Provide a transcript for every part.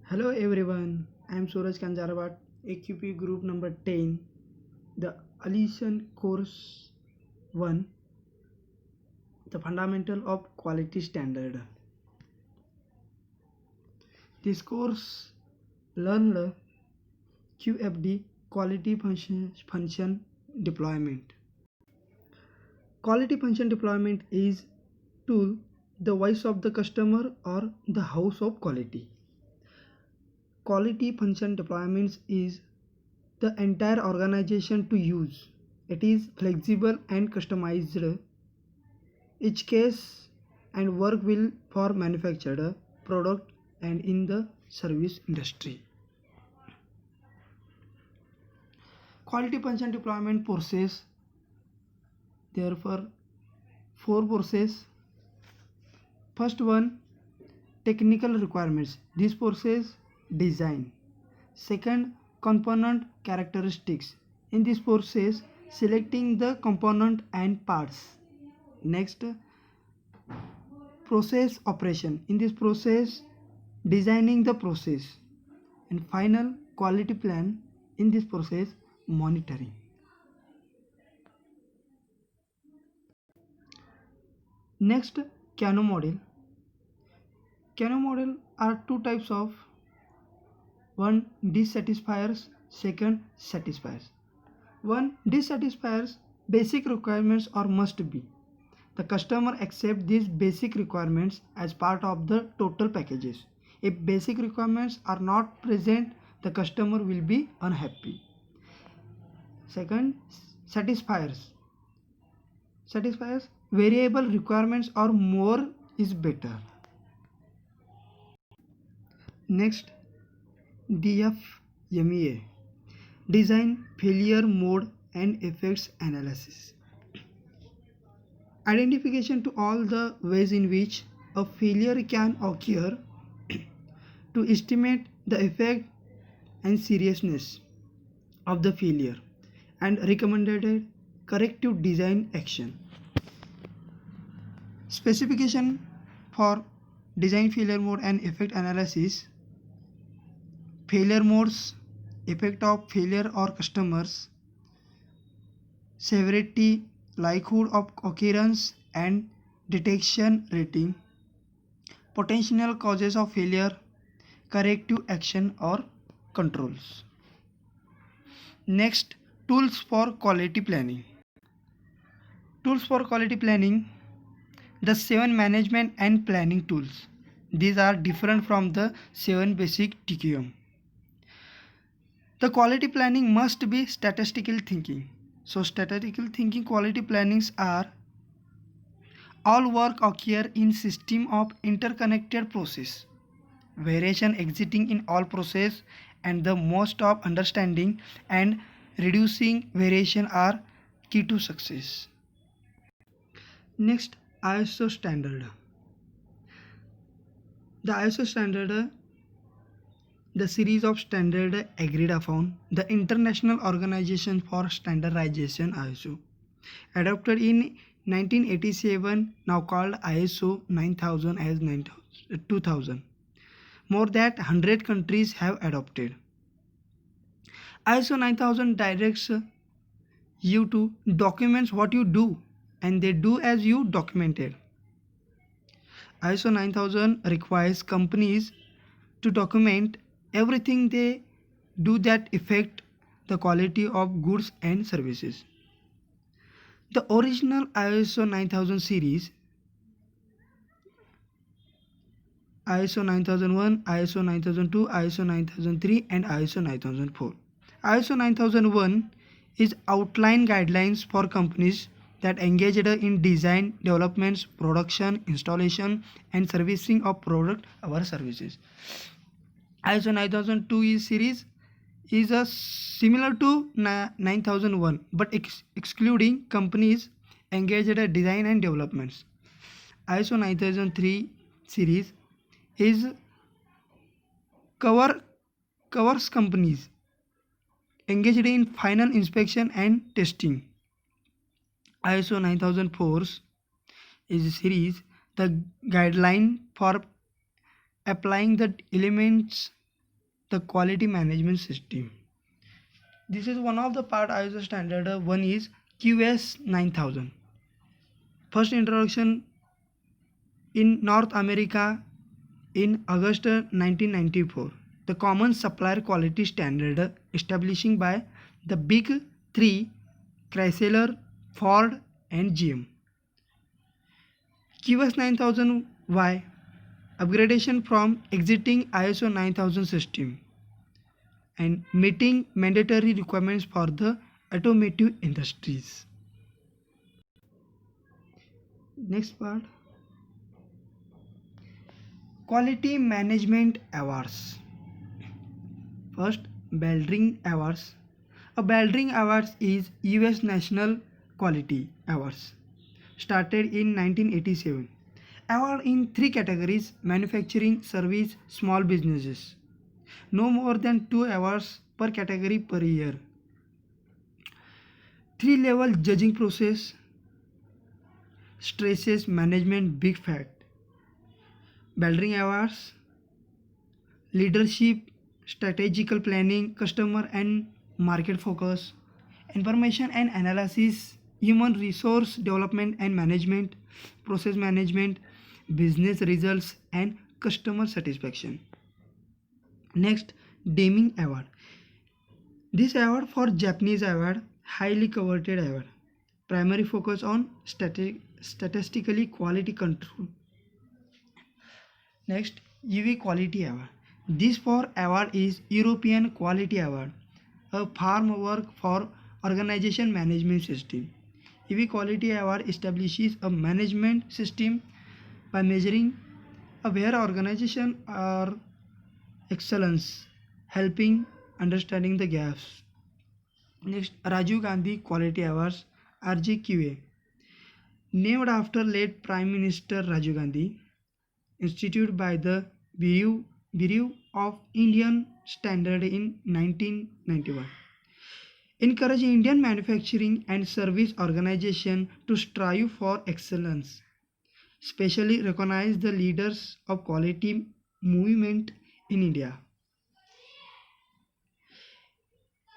Hello everyone, I am Suraj Kanjarabat, AQP group number 10, the Alison course 1, the fundamental of quality standard. This course learned QFD quality function deployment. Quality function deployment is tool the voice of the customer or the house of quality. Quality function deployments is the entire organization to use. It is flexible and customized. Each case and work will for manufactured product and in the service industry. Quality function deployment process. Therefore, four process. First one, technical requirements. This process design. Second, component characteristics. In this process, selecting the component and parts. Next, process operation. In this process, designing the process. And final, quality plan. In this process, monitoring. Next, Kano model. Kano model are two types of: one, dissatisfiers, second, satisfiers. One, dissatisfiers, basic requirements or must be. The customer accepts these basic requirements as part of the total packages. If basic requirements are not present, the customer will be unhappy. Second, satisfiers. Satisfiers, variable requirements or more is better. Next, DFMEA, design, failure mode and effects analysis. Identification to all the ways in which a failure can occur to estimate the effect and seriousness of the failure and recommended corrective design action. Specification for design failure mode and effect analysis. Failure modes, effect of failure or customers, severity, likelihood of occurrence and detection rating, potential causes of failure, corrective action or controls. Next, tools for quality planning. Tools for quality planning, the 7 management and planning tools. These are different from the 7 basic TQM. The quality planning must be statistical thinking. So statistical thinking quality plannings are: all work occur in system of interconnected process, variation existing in all process, and the most of understanding and reducing variation are key to success. Next, ISO standard. The ISO standard, the series of standard agreed upon the International Organization for Standardization ISO, adopted in 1987, now called ISO 9000 as 2000. More than 100 countries have adopted. ISO 9000 directs you to document what you do and they do as you documented. ISO 9000 requires companies to document everything they do that affect the quality of goods and services. The original ISO 9000 series, ISO 9001, ISO 9002, ISO 9003 and ISO 9004. ISO 9001 is outline guidelines for companies that engaged in design, developments, production, installation and servicing of product or services. ISO 9002 series is a similar to 9001 but excluding companies engaged in design and developments. ISO 9003 series is covers companies engaged in final inspection and testing. ISO 9004 is a series the guideline for applying the elements the quality management system. This is one of the part ISO standard. One is QS 9000. First introduction in North America in August 1994. The common supplier quality standard establishing by the big three Chrysler, Ford and GM. QS 9000 Y upgradation from existing ISO 9000 system and meeting mandatory requirements for the automotive industries. Next part, Quality Management Awards. First, Baldwin Awards. A Baldwin Awards is US National Quality Awards, started in 1987. Award in three categories: manufacturing, service, small businesses. No more than 2 awards per category per year. 3-level judging process stresses management big fact. Baldwin Awards: leadership, strategical planning, customer and market focus, information and analysis, human resource development and management, process management, business results and customer satisfaction. Next, Deming Award. This award for Japanese award, highly coveted award. Primary focus on statistically quality control. Next, UV Quality Award. This for award is European Quality Award, a framework for organization management system. UV Quality Award establishes a management system by measuring where organization are excellence, helping understanding the gaps. Next, Rajiv Gandhi Quality Awards, RGQA, named after late Prime Minister Rajiv Gandhi, instituted by the Bureau of Indian Standard in 1991. Encourage Indian manufacturing and service organization to strive for excellence. Specially recognize the leaders of quality movement in India.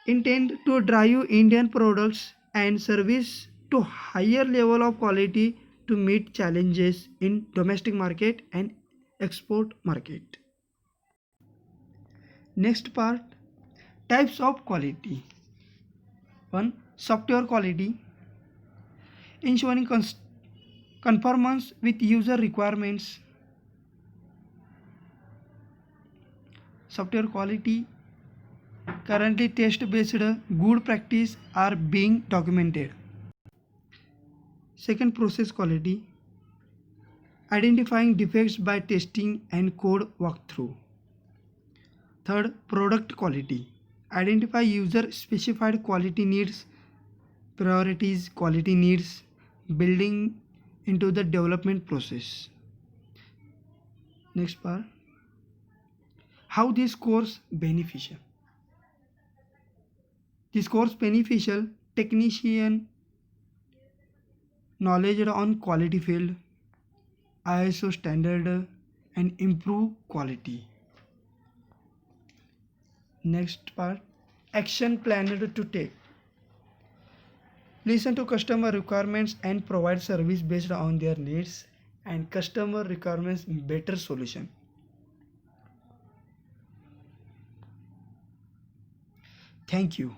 Intend to drive Indian products and service to higher level of quality to meet challenges in domestic market and export market. Next part, types of quality. 1. Software quality, ensuring conformance with user requirements. Software quality currently test based good practice are being documented. Second, process quality, identifying defects by testing and code walkthrough. Third, product quality, identify user specified quality needs, priorities quality needs, building into the development process. Next part, how this course beneficial. This course beneficial technician knowledge on quality field, ISO standard and improve quality. Next part, action planned to take. Listen to customer requirements and provide service based on their needs and customer requirements better solution. Thank you.